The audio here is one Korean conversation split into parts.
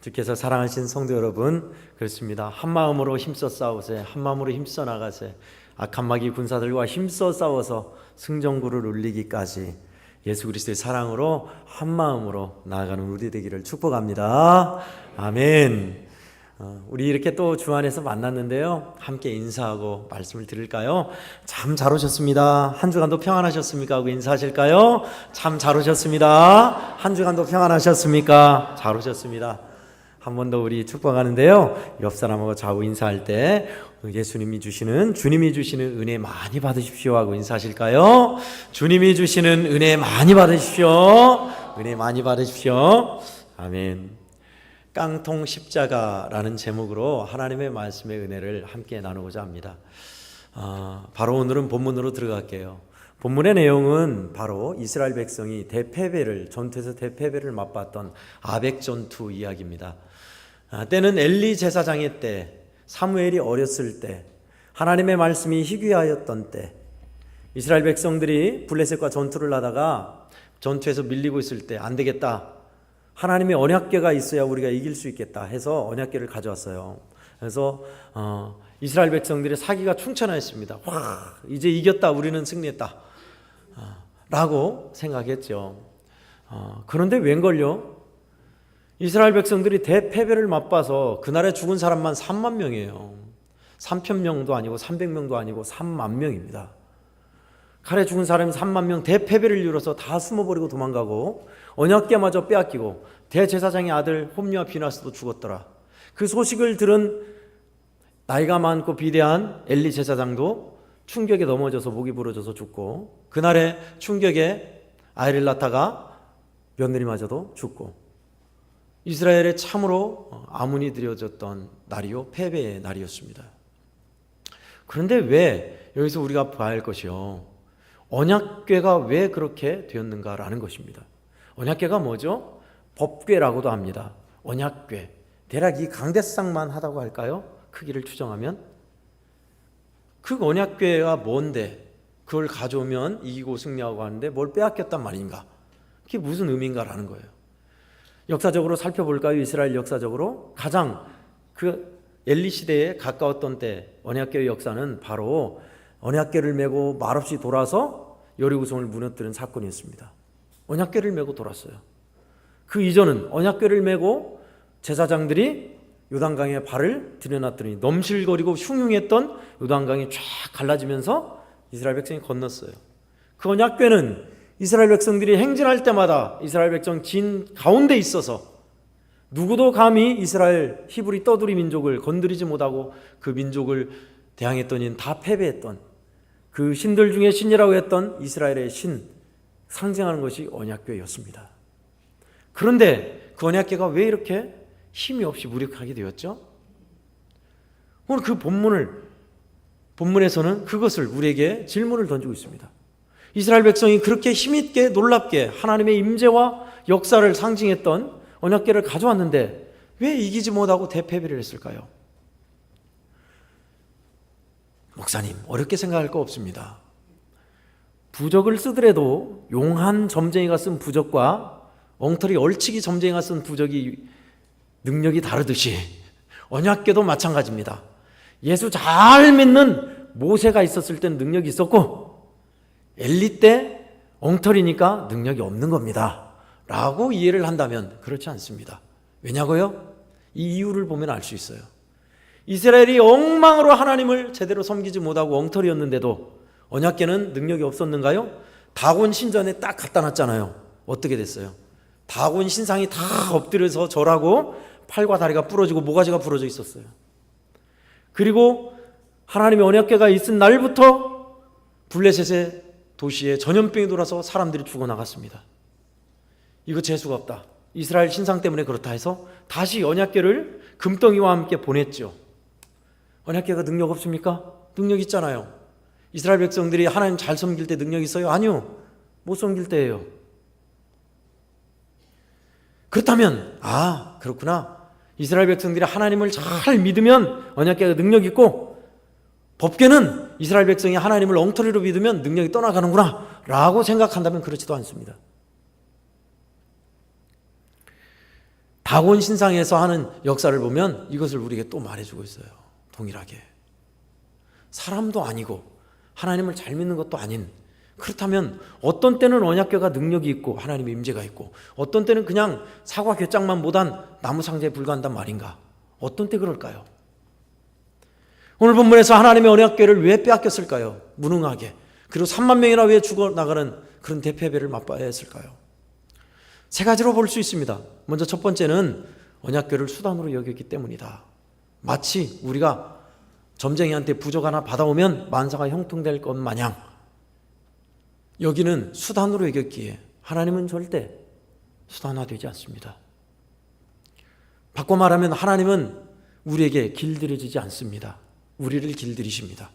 주께서 사랑하신 성도 여러분, 그렇습니다. 한 마음으로 힘써 싸우세, 한 마음으로 힘써 나가세. 악한 마귀 군사들과 힘써 싸워서 승전구를 울리기까지 예수 그리스도의 사랑으로 한 마음으로 나아가는 우리 되기를 축복합니다. 아멘. 우리 이렇게 또 주 안에서 만났는데요, 함께 인사하고 말씀을 드릴까요? 참 잘 오셨습니다. 한 주간도 평안하셨습니까? 하고 인사하실까요? 참 잘 오셨습니다. 한 주간도 평안하셨습니까? 잘 오셨습니다. 한 번 더 우리 축복하는데요, 옆 사람하고 좌우 인사할 때 주님이 주시는 은혜 많이 받으십시오 하고 인사하실까요? 주님이 주시는 은혜 많이 받으십시오. 은혜 많이 받으십시오. 아멘. 깡통 십자가라는 제목으로 하나님의 말씀의 은혜를 함께 나누고자 합니다. 바로 오늘은 본문으로 들어갈게요. 본문의 내용은 바로 이스라엘 백성이 전투에서 대패배를 맛봤던 아벡 전투 이야기입니다. 때는 엘리 제사장의 때, 사무엘이 어렸을 때, 하나님의 말씀이 희귀하였던 때, 이스라엘 백성들이 블레셋과 전투를 하다가 전투에서 밀리고 있을 때 안 되겠다, 하나님의 언약궤가 있어야 우리가 이길 수 있겠다 해서 언약궤를 가져왔어요. 그래서 이스라엘 백성들의 사기가 충천하였습니다. 와, 이제 이겼다, 우리는 승리했다 라고 생각했죠. 그런데 웬걸요? 이스라엘 백성들이 대패배를 맛봐서 그날에 죽은 사람만 3만 명이에요. 3,000명도 아니고 300명도 아니고 3만 명입니다. 칼에 죽은 사람이 3만 명, 대패배를 이뤄서 다 숨어버리고 도망가고 언약궤마저 빼앗기고 대제사장의 아들 홈리와 비나스도 죽었더라. 그 소식을 들은 나이가 많고 비대한 엘리 제사장도 충격에 넘어져서 목이 부러져서 죽고, 그날의 충격에 아이를 낳다가 며느리마저도 죽고, 이스라엘에 참으로 아문이 드려졌던 날이요, 패배의 날이었습니다. 그런데 왜 여기서 우리가 봐야 할 것이요, 언약궤가 왜 그렇게 되었는가라는 것입니다. 언약궤가 뭐죠? 법궤라고도 합니다. 언약궤, 대략 이 강대상만 하다고 할까요? 크기를 추정하면. 그 언약궤가 뭔데 그걸 가져오면 이기고 승리하고 하는데 뭘 빼앗겼단 말인가? 그게 무슨 의미인가라는 거예요. 역사적으로 살펴볼까요? 이스라엘 역사적으로 가장 그 엘리 시대에 가까웠던 때 언약궤의 역사는 바로 언약궤를 메고 말없이 돌아서 여리고성을 무너뜨린 사건이었습니다. 언약궤를 메고 돌았어요. 그 이전은 언약궤를 메고 제사장들이 요단강에 발을 들여놨더니 넘실거리고 흉흉했던 요단강이 쫙 갈라지면서 이스라엘 백성이 건넜어요. 그 언약궤는 이스라엘 백성들이 행진할 때마다 이스라엘 백성 진 가운데 있어서 누구도 감히 이스라엘 히브리 떠돌이 민족을 건드리지 못하고 그 민족을 대항했더니 다 패배했던, 그 신들 중에 신이라고 했던 이스라엘의 신, 상징하는 것이 언약궤였습니다. 그런데 그 언약궤가 왜 이렇게 힘이 없이 무력하게 되었죠? 오늘 그 본문에서는 그것을 우리에게 질문을 던지고 있습니다. 이스라엘 백성이 그렇게 힘있게 놀랍게 하나님의 임재와 역사를 상징했던 언약궤를 가져왔는데 왜 이기지 못하고 대패배를 했을까요? 목사님, 어렵게 생각할 거 없습니다. 부적을 쓰더라도 용한 점쟁이가 쓴 부적과 엉터리 얼치기 점쟁이가 쓴 부적이 능력이 다르듯이 언약궤도 마찬가지입니다. 예수 잘 믿는 모세가 있었을 땐 능력이 있었고 엘리 때 엉터리니까 능력이 없는 겁니다 라고 이해를 한다면 그렇지 않습니다. 왜냐고요? 이 이유를 보면 알 수 있어요. 이스라엘이 엉망으로 하나님을 제대로 섬기지 못하고 엉터리였는데도 언약궤는 능력이 없었는가요? 다곤 신전에 딱 갖다 놨잖아요. 어떻게 됐어요? 다곤 신상이 다 엎드려서 절하고 팔과 다리가 부러지고 모가지가 부러져 있었어요. 그리고 하나님의 언약궤가 있은 날부터 블레셋의 도시에 전염병이 돌아서 사람들이 죽어나갔습니다. 이거 재수가 없다, 이스라엘 신상 때문에 그렇다 해서 다시 언약궤를 금덩이와 함께 보냈죠. 언약궤가 능력 없습니까? 능력 있잖아요. 이스라엘 백성들이 하나님 잘 섬길 때 능력 있어요? 아니요, 못 섬길 때예요. 그렇다면 그렇구나, 이스라엘 백성들이 하나님을 잘 믿으면 언약궤가 능력 있고 법궤는 이스라엘 백성이 하나님을 엉터리로 믿으면 능력이 떠나가는구나 라고 생각한다면 그렇지도 않습니다. 다곤 신상에서 하는 역사를 보면 이것을 우리에게 또 말해주고 있어요. 동일하게. 사람도 아니고 하나님을 잘 믿는 것도 아닌, 그렇다면 어떤 때는 언약궤가 능력이 있고 하나님의 임재가 있고 어떤 때는 그냥 사과 궤장만 못한 나무 상자에 불과한단 말인가? 어떤 때 그럴까요? 오늘 본문에서 하나님의 언약궤를 왜 빼앗겼을까요? 무능하게. 그리고 3만 명이나 왜 죽어나가는 그런 대패배를 맛봐야 했을까요? 세 가지로 볼 수 있습니다. 먼저 첫 번째는 언약궤를 수단으로 여겼기 때문이다. 마치 우리가 점쟁이한테 부적 하나 받아오면 만사가 형통될 것 마냥 여기는 수단으로 여겼기에 하나님은 절대 수단화되지 않습니다. 바꿔 말하면 하나님은 우리에게 길들여지지 않습니다. 우리를 길들이십니다.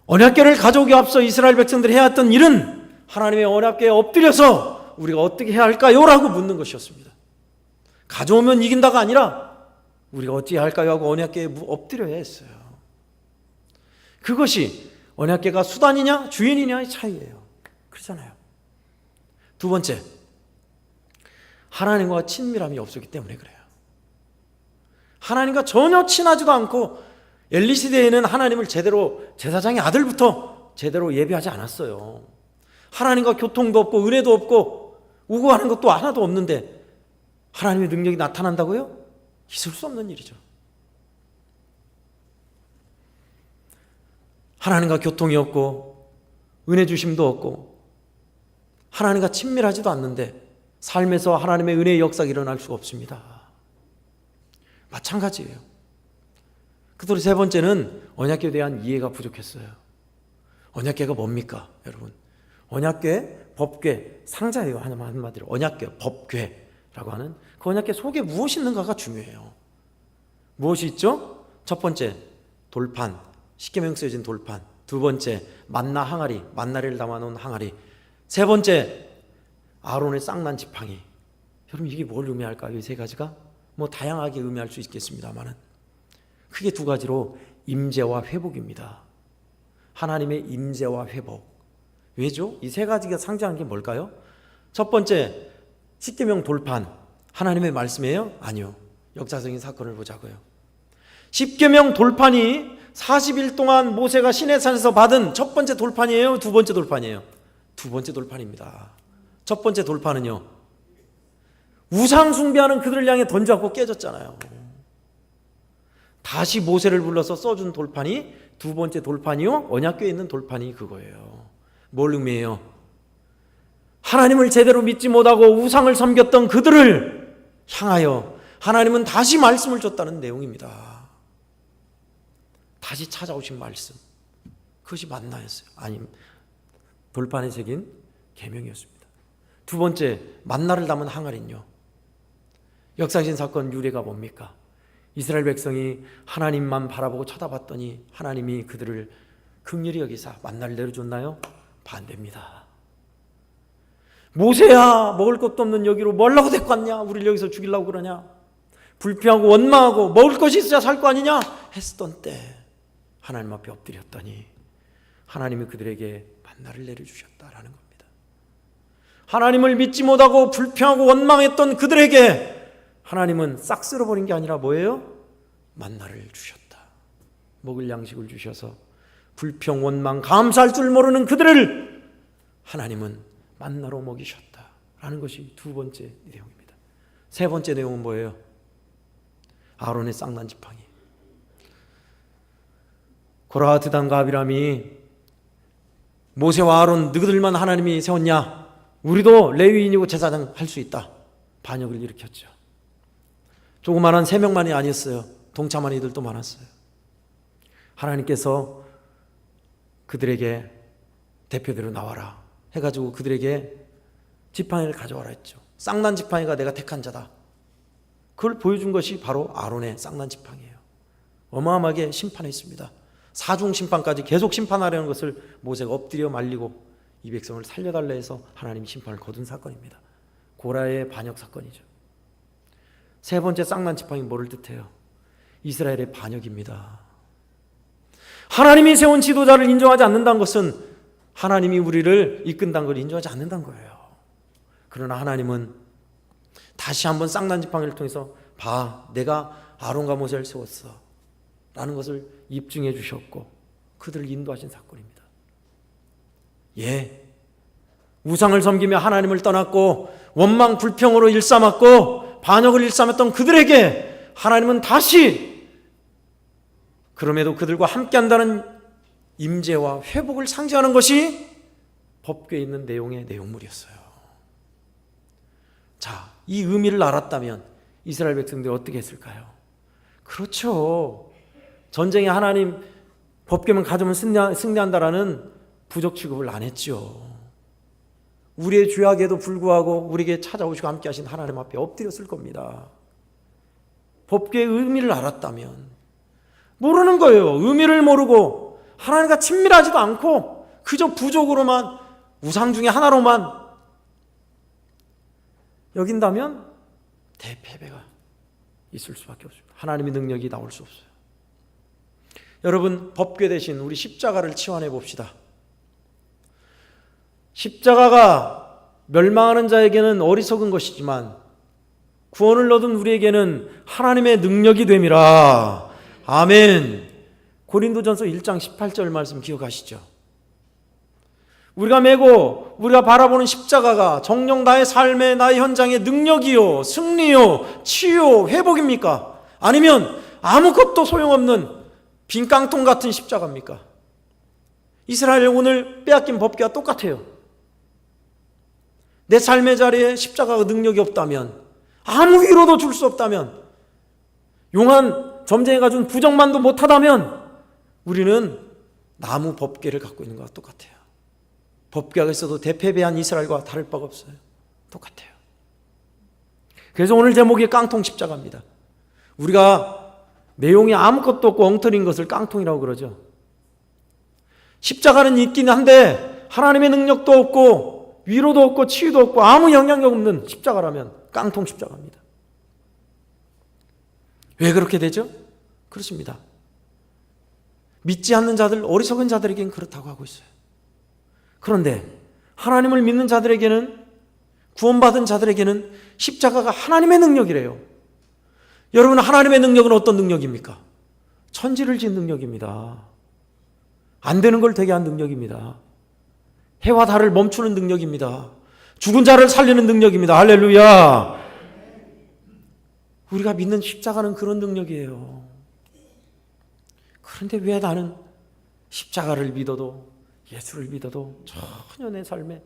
언약궤를 가져오기 앞서 이스라엘 백성들이 해왔던 일은 하나님의 언약궤에 엎드려서 우리가 어떻게 해야 할까요? 라고 묻는 것이었습니다. 가져오면 이긴다가 아니라 우리가 어떻게 해야 할까요? 하고 언약궤에 엎드려야 했어요. 그것이 언약궤가 수단이냐 주인이냐의 차이예요. 그렇잖아요. 두 번째, 하나님과 친밀함이 없었기 때문에 그래요. 하나님과 전혀 친하지도 않고 엘리 시대에는 하나님을 제대로, 제사장의 아들부터 제대로 예배하지 않았어요. 하나님과 교통도 없고 은혜도 없고 우고하는 것도 하나도 없는데 하나님의 능력이 나타난다고요? 있을 수 없는 일이죠. 하나님과 교통이 없고 은혜 주심도 없고 하나님과 친밀하지도 않는데 삶에서 하나님의 은혜의 역사가 일어날 수가 없습니다. 마찬가지예요. 그대로 세 번째는 언약궤에 대한 이해가 부족했어요. 언약궤가 뭡니까, 여러분? 언약궤, 법궤, 상자예요. 한마디로 언약궤, 법궤라고 하는 그 언약궤 속에 무엇이 있는가가 중요해요. 무엇이 있죠? 첫 번째, 돌판, 십계명 쓰여진 돌판. 두 번째, 만나 항아리, 만나를 담아놓은 항아리. 세 번째, 아론의 쌍난 지팡이. 여러분 이게 뭘 의미할까요? 이 세 가지가 뭐 다양하게 의미할 수 있겠습니다만은 크게 두 가지로 임재와 회복입니다. 하나님의 임재와 회복. 왜죠? 이 세 가지가 상징하는 게 뭘까요? 첫 번째, 십계명 돌판. 하나님의 말씀이에요? 아니요. 역사적인 사건을 보자고요. 십계명 돌판이 40일 동안 모세가 시내산에서 받은 첫 번째 돌판이에요? 두 번째 돌판이에요? 두 번째 돌판입니다. 첫 번째 돌판은요, 우상 숭배하는 그들을 향해 던져갖고 깨졌잖아요. 다시 모세를 불러서 써준 돌판이 두 번째 돌판이요, 언약궤에 있는 돌판이 그거예요. 뭘 의미해요? 하나님을 제대로 믿지 못하고 우상을 섬겼던 그들을 향하여 하나님은 다시 말씀을 줬다는 내용입니다. 다시 찾아오신 말씀, 그것이 만나였어요. 아니, 돌판에 새긴 계명이었습니다. 두 번째, 만나를 담은 항아리는요, 역사적인 사건 유래가 뭡니까? 이스라엘 백성이 하나님만 바라보고 쳐다봤더니 하나님이 그들을 긍휼히 여기사 만나를 내려줬나요? 반대입니다. 모세야, 먹을 것도 없는 여기로 뭐 하려고 데리고 왔냐? 우리를 여기서 죽이려고 그러냐? 불평하고 원망하고 먹을 것이 있어야 살 거 아니냐? 했던 때 하나님 앞에 엎드렸더니 하나님이 그들에게 만나를 내려주셨다라는 겁니다. 하나님을 믿지 못하고 불평하고 원망했던 그들에게 하나님은 싹 쓸어버린 게 아니라 뭐예요? 만나를 주셨다. 먹을 양식을 주셔서 불평, 원망, 감사할 줄 모르는 그들을 하나님은 만나로 먹이셨다라는 것이 두 번째 내용입니다. 세 번째 내용은 뭐예요? 아론의 쌍난 지팡이. 고라, 드단과 아비람이 모세와 아론 너희들만 하나님이 세웠냐? 우리도 레위인이고 제사장 할 수 있다. 반역을 일으켰죠. 조그만한 3명만이 아니었어요. 동참한 이들도 많았어요. 하나님께서 그들에게 대표대로 나와라 해가지고 그들에게 지팡이를 가져와라 했죠. 쌍난 지팡이가 내가 택한 자다. 그걸 보여준 것이 바로 아론의 쌍난 지팡이에요. 어마어마하게 심판했습니다. 사중 심판까지 계속 심판하려는 것을 모세가 엎드려 말리고 이 백성을 살려달라 해서 하나님이 심판을 거둔 사건입니다. 고라의 반역 사건이죠. 세 번째 쌍난 지팡이 뭐를 뜻해요? 이스라엘의 반역입니다. 하나님이 세운 지도자를 인정하지 않는다는 것은 하나님이 우리를 이끈다는 걸 인정하지 않는다는 거예요. 그러나 하나님은 다시 한번 쌍난 지팡이를 통해서 봐, 내가 아론과 모세를 세웠어 라는 것을 입증해 주셨고 그들을 인도하신 사건입니다. 예, 우상을 섬기며 하나님을 떠났고 원망 불평으로 일삼았고 반역을 일삼았던 그들에게 하나님은 다시 그럼에도 그들과 함께한다는 임재와 회복을 상징하는 것이 법궤에 있는 내용의 내용물이었어요. 자, 이 의미를 알았다면 이스라엘 백성들이 어떻게 했을까요? 그렇죠. 전쟁에 하나님 법궤만 가져오면 승리한다라는 부족 취급을 안 했죠. 우리의 죄악에도 불구하고 우리에게 찾아오시고 함께 하신 하나님 앞에 엎드렸을 겁니다. 법궤의 의미를 알았다면. 모르는 거예요. 의미를 모르고 하나님과 친밀하지도 않고 그저 부족으로만 우상 중에 하나로만 여긴다면 대패배가 있을 수밖에 없습니다. 하나님의 능력이 나올 수 없어요. 여러분, 법궤 대신 우리 십자가를 치환해 봅시다. 십자가가 멸망하는 자에게는 어리석은 것이지만 구원을 얻은 우리에게는 하나님의 능력이 됨이라. 아멘. 고린도전서 1장 18절 말씀 기억하시죠? 우리가 메고 우리가 바라보는 십자가가 정녕 나의 삶의 나의 현장의 능력이요 승리요 치유 회복입니까? 아니면 아무것도 소용없는 빈 깡통 같은 십자가입니까? 이스라엘 오늘 빼앗긴 법궤와 똑같아요. 내 삶의 자리에 십자가가 능력이 없다면, 아무 위로도 줄 수 없다면, 용한 점쟁이가 준 부정만도 못하다면 우리는 나무 법궤를 갖고 있는 것과 똑같아요. 법궤가 있어도 대패배한 이스라엘과 다를 바가 없어요. 똑같아요. 그래서 오늘 제목이 깡통 십자가입니다. 우리가 내용이 아무것도 없고 엉터리인 것을 깡통이라고 그러죠. 십자가는 있긴 한데 하나님의 능력도 없고 위로도 없고 치유도 없고 아무 영향력 없는 십자가라면 깡통 십자가입니다. 왜 그렇게 되죠? 그렇습니다. 믿지 않는 자들, 어리석은 자들에게는 그렇다고 하고 있어요. 그런데 하나님을 믿는 자들에게는, 구원받은 자들에게는 십자가가 하나님의 능력이래요. 여러분, 하나님의 능력은 어떤 능력입니까? 천지를 지은 능력입니다. 안 되는 걸 되게 한 능력입니다. 해와 달을 멈추는 능력입니다. 죽은 자를 살리는 능력입니다. 할렐루야. 우리가 믿는 십자가는 그런 능력이에요. 그런데 왜 나는 십자가를 믿어도, 예수를 믿어도 전혀 내 삶에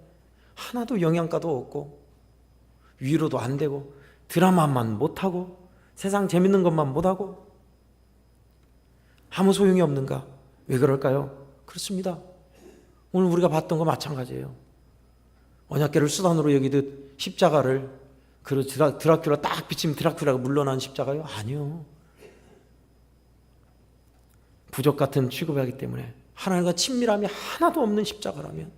하나도 영양가도 없고 위로도 안 되고 드라마만 못하고 세상 재밌는 것만 못하고 아무 소용이 없는가? 왜 그럴까요? 그렇습니다. 오늘 우리가 봤던 거 마찬가지예요. 언약궤를 수단으로 여기듯 십자가를 드라큘라 딱 비치면 드라큘라가 물러난 십자가요? 아니요. 부족 같은 취급하기 때문에 하나님과 친밀함이 하나도 없는 십자가라면,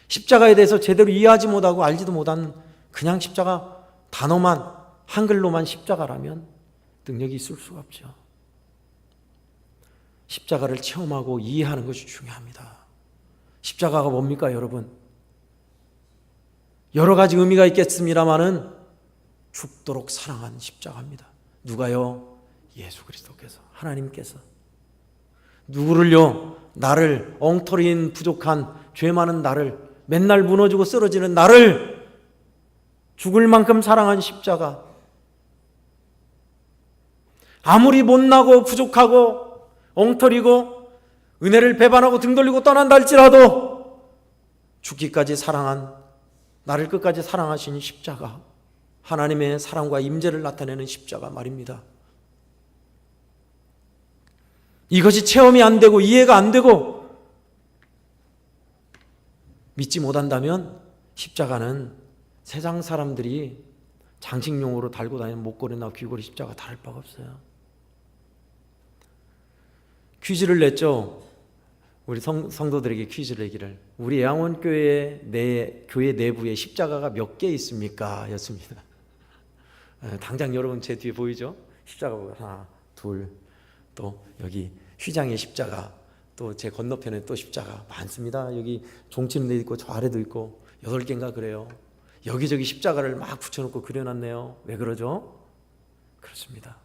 십자가에 대해서 제대로 이해하지 못하고 알지도 못한 그냥 십자가 단어만, 한글로만 십자가라면 능력이 있을 수가 없죠. 십자가를 체험하고 이해하는 것이 중요합니다. 십자가가 뭡니까, 여러분? 여러 가지 의미가 있겠습니다마는 죽도록 사랑한 십자가입니다. 누가요? 예수 그리스도께서, 하나님께서. 누구를요? 나를, 엉터리인 부족한 죄 많은 나를, 맨날 무너지고 쓰러지는 나를 죽을 만큼 사랑한 십자가. 아무리 못나고 부족하고 엉터리고 은혜를 배반하고 등 돌리고 떠난다 할지라도 죽기까지 사랑한, 나를 끝까지 사랑하신 십자가, 하나님의 사랑과 임재를 나타내는 십자가 말입니다. 이것이 체험이 안 되고 이해가 안 되고 믿지 못한다면 십자가는 세상 사람들이 장식용으로 달고 다니는 목걸이나 귀걸이 십자가 다를 바가 없어요. 퀴즈를 냈죠. 우리 성도들에게 퀴즈를 내기를. 우리 애양원교회 교회 내부에 십자가가 몇 개 있습니까? 였습니다. 당장 여러분 제 뒤에 보이죠? 십자가가 하나, 둘, 또 여기 휘장의 십자가, 또 제 건너편에 또 십자가 많습니다. 여기 종치는 데 있고 저 아래도 있고 8개인가 그래요. 여기저기 십자가를 막 붙여놓고 그려놨네요. 왜 그러죠? 그렇습니다.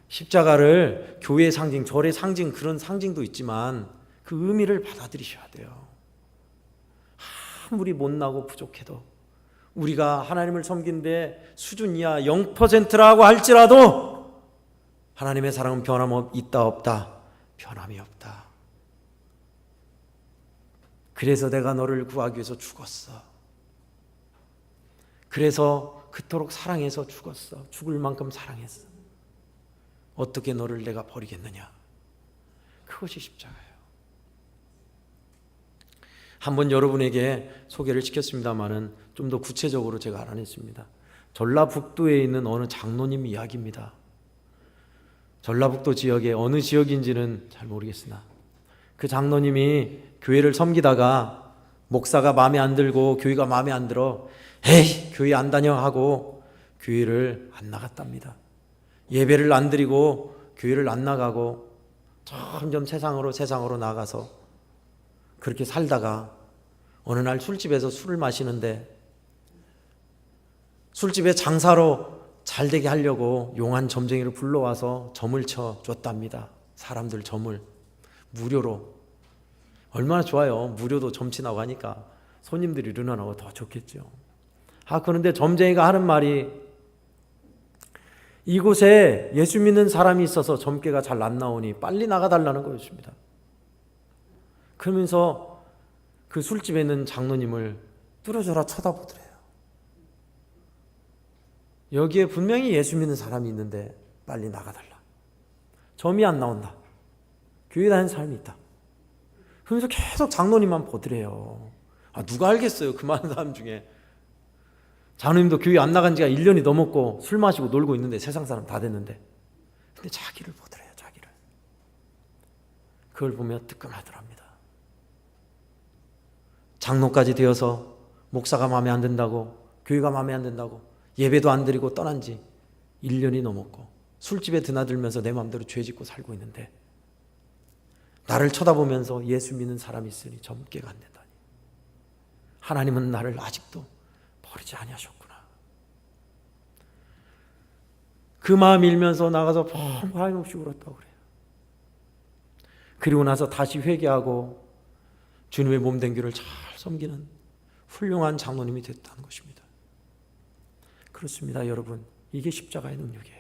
십자가를 교회의 상징, 절의 상징, 그런 상징도 있지만 그 의미를 받아들이셔야 돼요. 아무리 못나고 부족해도 우리가 하나님을 섬기는데 수준 이하 0%라고 할지라도 하나님의 사랑은 변함 있다 없다? 변함이 없다. 그래서 내가 너를 구하기 위해서 죽었어. 그래서 그토록 사랑해서 죽었어. 죽을 만큼 사랑했어. 어떻게 너를 내가 버리겠느냐? 그것이 십자가예요. 한번 여러분에게 소개를 시켰습니다마는 좀 더 구체적으로 제가 알아냈습니다. 전라북도에 있는 어느 장로님 이야기입니다. 전라북도 지역의 어느 지역인지는 잘 모르겠으나 그 장로님이 교회를 섬기다가 목사가 마음에 안 들고 교회가 마음에 안 들어 에이 교회 안 다녀 하고 교회를 안 나갔답니다. 예배를 안 드리고 교회를 안 나가고 점점 세상으로 나가서 그렇게 살다가 어느 날 술집에서 술을 마시는데 술집에 장사로 잘되게 하려고 용한 점쟁이를 불러와서 점을 쳐줬답니다. 사람들 점을 무료로. 얼마나 좋아요. 무료도 점치나고 하니까 손님들이 늘어나고 더 좋겠죠. 그런데 점쟁이가 하는 말이 이곳에 예수 믿는 사람이 있어서 점괘가 잘 안 나오니 빨리 나가달라는 거였습니다. 그러면서 그 술집에 있는 장로님을 뚫어져라 쳐다보더래요. 여기에 분명히 예수 믿는 사람이 있는데 빨리 나가달라. 점이 안 나온다. 교회 다니는 사람이 있다. 그러면서 계속 장로님만 보더래요. 누가 알겠어요. 그 많은 사람 중에. 장로님도 교회 안 나간 지가 1년이 넘었고 술 마시고 놀고 있는데 세상 사람 다 됐는데 근데 자기를 보더래요. 자기를. 그걸 보며 뜨끔하더랍니다. 장로까지 되어서 목사가 마음에 안 든다고 교회가 마음에 안 든다고 예배도 안 드리고 떠난 지 1년이 넘었고 술집에 드나들면서 내 마음대로 죄 짓고 살고 있는데 나를 쳐다보면서 예수 믿는 사람이 있으니 점괘가 안 된다니. 하나님은 나를 아직도 버리지 아니하셨구나. 그 마음 일면서 나가서 하염없이 울었다고 그래요. 그리고 나서 다시 회개하고 주님의 몸된 교를 잘 섬기는 훌륭한 장로님이 됐다는 것입니다. 그렇습니다, 여러분. 이게 십자가의 능력이에요.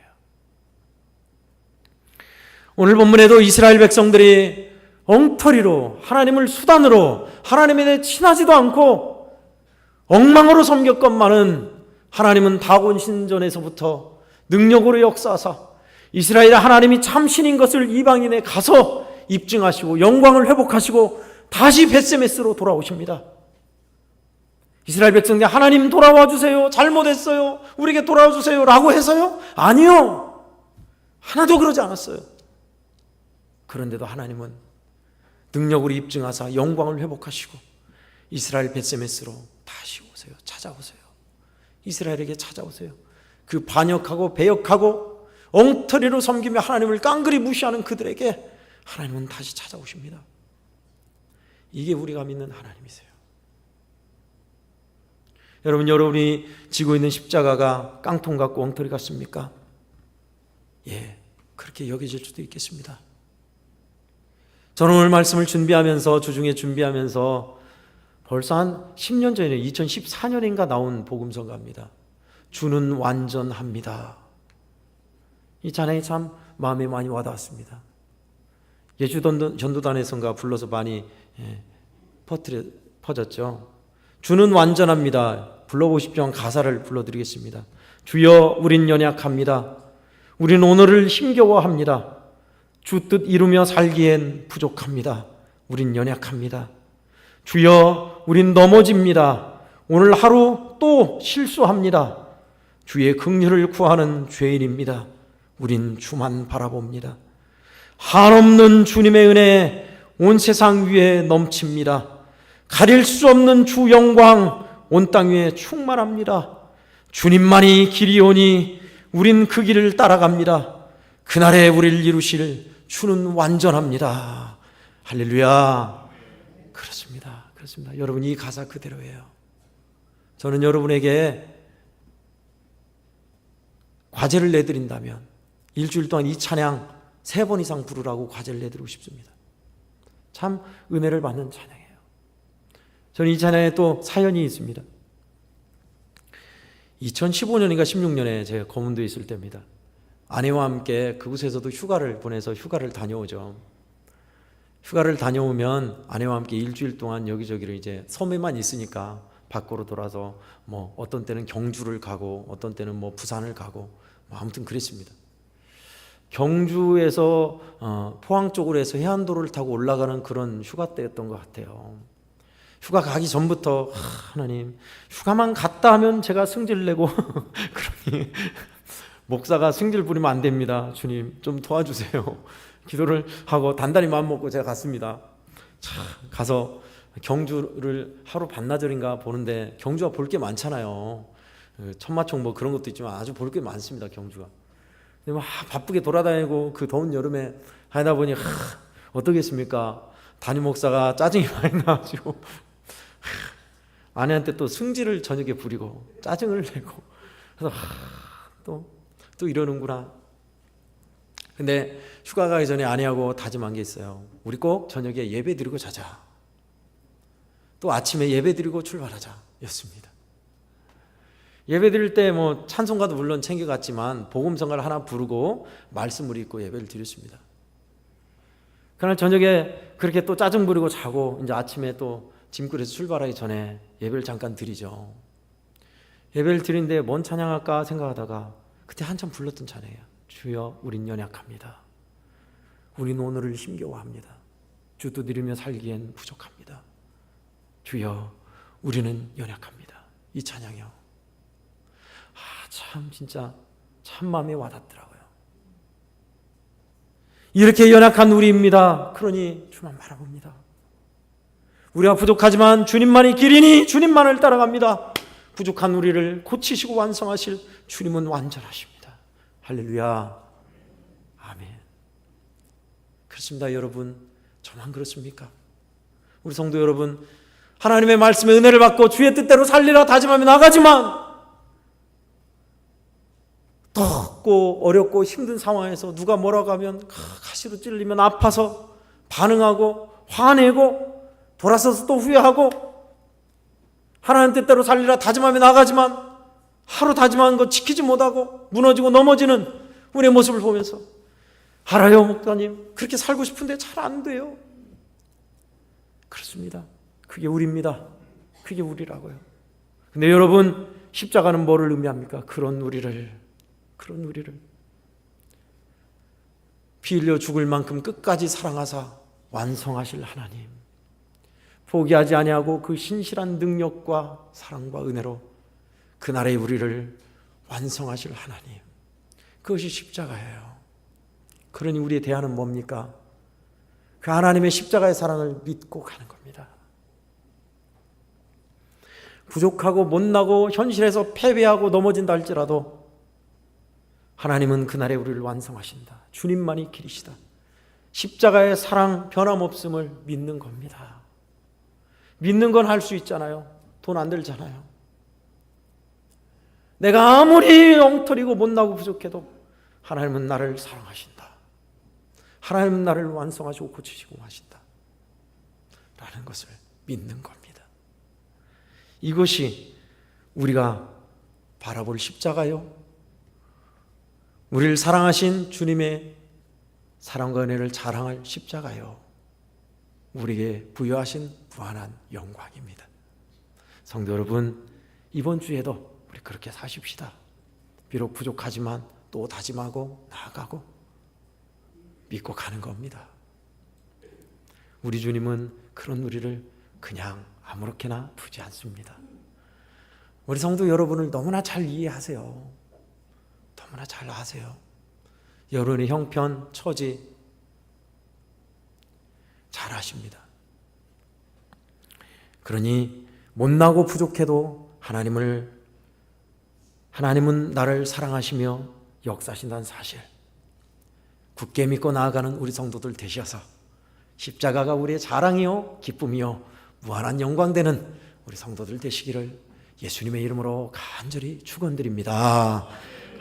오늘 본문에도 이스라엘 백성들이 엉터리로 하나님을 수단으로 하나님에 대해 친하지도 않고 엉망으로 섬겼건만은 하나님은 다곤 신전에서부터 능력으로 역사하사 이스라엘 하나님이 참 신인 것을 이방인에 가서 입증하시고 영광을 회복하시고 다시 벳세메스로 돌아오십니다. 이스라엘 백성들 하나님 돌아와 주세요. 잘못했어요. 우리에게 돌아와 주세요. 라고 해서요? 아니요. 하나도 그러지 않았어요. 그런데도 하나님은 능력으로 입증하사 영광을 회복하시고 이스라엘 벳세메스로 다시 오세요. 찾아오세요. 이스라엘에게 찾아오세요. 그 반역하고 배역하고 엉터리로 섬기며 하나님을 깡그리 무시하는 그들에게 하나님은 다시 찾아오십니다. 이게 우리가 믿는 하나님이세요. 여러분이 지고 있는 십자가가 깡통 같고 엉터리 같습니까? 예, 그렇게 여겨질 수도 있겠습니다. 저는 오늘 말씀을 준비하면서 주중에 준비하면서 벌써 한 10년 전에 2014년인가 나온 복음서가입니다. 주는 완전합니다. 이 찬양이 참 마음에 많이 와닿았습니다. 예주 전도단에선가 불러서 많이 퍼졌죠. 주는 완전합니다. 불러보십시오. 한 가사를 불러드리겠습니다. 주여 우린 연약합니다. 우린 오늘을 힘겨워합니다. 주 뜻 이루며 살기엔 부족합니다. 우린 연약합니다. 주여 우린 넘어집니다. 오늘 하루 또 실수합니다. 주의 긍휼을 구하는 죄인입니다. 우린 주만 바라봅니다. 한없는 주님의 은혜 온 세상 위에 넘칩니다. 가릴 수 없는 주 영광 온 땅 위에 충만합니다. 주님만이 길이오니 우린 그 길을 따라갑니다. 그날에 우리를 이루실 주는 완전합니다. 할렐루야. 그렇습니다. 여러분 이 가사 그대로예요. 저는 여러분에게 과제를 내드린다면 일주일 동안 이 찬양 3번 이상 부르라고 과제를 내드리고 싶습니다. 참 은혜를 받는 찬양이에요. 저는 이 찬양에 또 사연이 있습니다. 2015년인가 16년에 제가 거문도에 있을 때입니다. 아내와 함께 그곳에서도 휴가를 보내서 휴가를 다녀오죠. 휴가를 다녀오면 아내와 함께 일주일 동안 여기저기를 이제 섬에만 있으니까 밖으로 돌아서 뭐 어떤 때는 경주를 가고 어떤 때는 뭐 부산을 가고 아무튼 그랬습니다. 경주에서 포항 쪽으로 해서 해안도로를 타고 올라가는 그런 휴가 때였던 것 같아요. 휴가 가기 전부터 하나님 휴가만 갔다 하면 제가 승질 내고 그러니 목사가 승질 부리면 안 됩니다. 주님 좀 도와주세요. 기도를 하고 단단히 마음 먹고 제가 갔습니다. 가서 경주를 하루 반나절인가 보는데 경주가 볼 게 많잖아요. 천마총 뭐 그런 것도 있지만 아주 볼 게 많습니다. 경주가. 근데 막 바쁘게 돌아다니고 그 더운 여름에 하다 보니 어떻겠습니까? 담임 목사가 짜증이 많이 나가지고 아내한테 또 승질을 저녁에 부리고 짜증을 내고 그래서 또 이러는구나. 근데 휴가 가기 전에 아내하고 다짐한 게 있어요. 우리 꼭 저녁에 예배 드리고 자자. 또 아침에 예배 드리고 출발하자 였습니다. 예배 드릴 때 뭐 찬송가도 물론 챙겨갔지만 복음성가를 하나 부르고 말씀을 읽고 예배를 드렸습니다. 그날 저녁에 그렇게 또 짜증 부리고 자고 이제 아침에 또 짐꾼에서 출발하기 전에 예배를 잠깐 드리죠. 예배를 드리는데 뭔 찬양할까 생각하다가 그때 한참 불렀던 찬양이에요. 주여 우린 연약합니다. 우린 오늘을 힘겨워합니다. 주 두드리며 살기엔 부족합니다. 주여 우리는 연약합니다. 이 찬양이요. 참 진짜 참 마음에 와닿더라고요. 이렇게 연약한 우리입니다. 그러니 주만 바라봅니다. 우리가 부족하지만 주님만이 길이니 주님만을 따라갑니다. 부족한 우리를 고치시고 완성하실 주님은 완전하십니다. 할렐루야. 아멘. 그렇습니다. 여러분, 저만 그렇습니까? 우리 성도 여러분, 하나님의 말씀에 은혜를 받고 주의 뜻대로 살리라 다짐하며 나가지만 덥고 어렵고 힘든 상황에서 누가 뭐라고 하면 가시로 찔리면 아파서 반응하고 화내고 돌아서서 또 후회하고 하나님 뜻대로 살리라 다짐하며 나가지만 하루 다짐한 거 지키지 못하고 무너지고 넘어지는 우리의 모습을 보면서 알아요 목사님 그렇게 살고 싶은데 잘 안 돼요. 그렇습니다. 그게 우리입니다. 그게 우리라고요. 근데 여러분 십자가는 뭐를 의미합니까? 그런 우리를 피 흘려 죽을 만큼 끝까지 사랑하사 완성하실 하나님, 포기하지 아니하고 그 신실한 능력과 사랑과 은혜로 그날의 우리를 완성하실 하나님, 그것이 십자가예요. 그러니 우리의 대안은 뭡니까? 그 하나님의 십자가의 사랑을 믿고 가는 겁니다. 부족하고 못나고 현실에서 패배하고 넘어진다 할지라도 하나님은 그날에 우리를 완성하신다. 주님만이 길이시다. 십자가의 사랑 변함없음을 믿는 겁니다. 믿는 건 할 수 있잖아요. 돈 안 들잖아요. 내가 아무리 엉터리고 못나고 부족해도 하나님은 나를 사랑하신다. 하나님은 나를 완성하시고 고치시고 하신다. 라는 것을 믿는 겁니다. 이것이 우리가 바라볼 십자가요. 우리를 사랑하신 주님의 사랑과 은혜를 자랑할 십자가요. 우리에게 부여하신 무한한 영광입니다. 성도 여러분, 이번 주에도 우리 그렇게 사십시다. 비록 부족하지만 또 다짐하고 나아가고 믿고 가는 겁니다. 우리 주님은 그런 우리를 그냥 아무렇게나 두지 않습니다. 우리 성도 여러분을 너무나 잘 이해하세요. 너무나 잘 아세요. 여러분의 형편, 처지 잘 아십니다. 그러니 못나고 부족해도 하나님은 나를 사랑하시며 역사하신다는 사실 굳게 믿고 나아가는 우리 성도들 되셔서 십자가가 우리의 자랑이요 기쁨이요 무한한 영광되는 우리 성도들 되시기를 예수님의 이름으로 간절히 축원드립니다.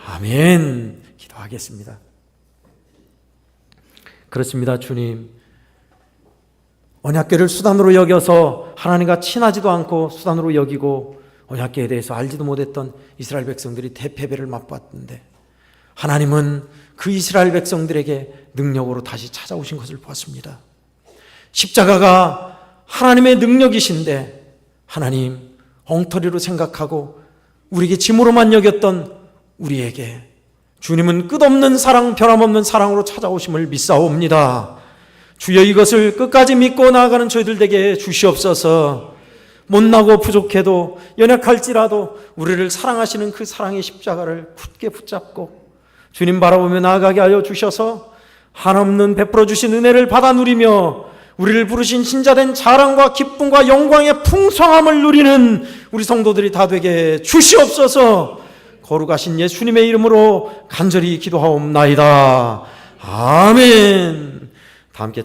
아멘. 기도하겠습니다. 그렇습니다. 주님, 언약궤를 수단으로 여겨서 하나님과 친하지도 않고 수단으로 여기고 언약궤에 대해서 알지도 못했던 이스라엘 백성들이 대패배를 맛봤는데 하나님은 그 이스라엘 백성들에게 능력으로 다시 찾아오신 것을 보았습니다. 십자가가 하나님의 능력이신데 하나님 엉터리로 생각하고 우리에게 짐으로만 여겼던 우리에게 주님은 끝없는 사랑, 변함없는 사랑으로 찾아오심을 믿사옵니다. 주여, 이것을 끝까지 믿고 나아가는 저희들에게 주시옵소서. 못나고 부족해도 연약할지라도 우리를 사랑하시는 그 사랑의 십자가를 굳게 붙잡고 주님 바라보며 나아가게 하여 주셔서 한없는 베풀어 주신 은혜를 받아 누리며 우리를 부르신 신자된 자랑과 기쁨과 영광의 풍성함을 누리는 우리 성도들이 다 되게 주시옵소서. 거룩하신 예수님의 이름으로 간절히 기도하옵나이다. 아멘. 다 함께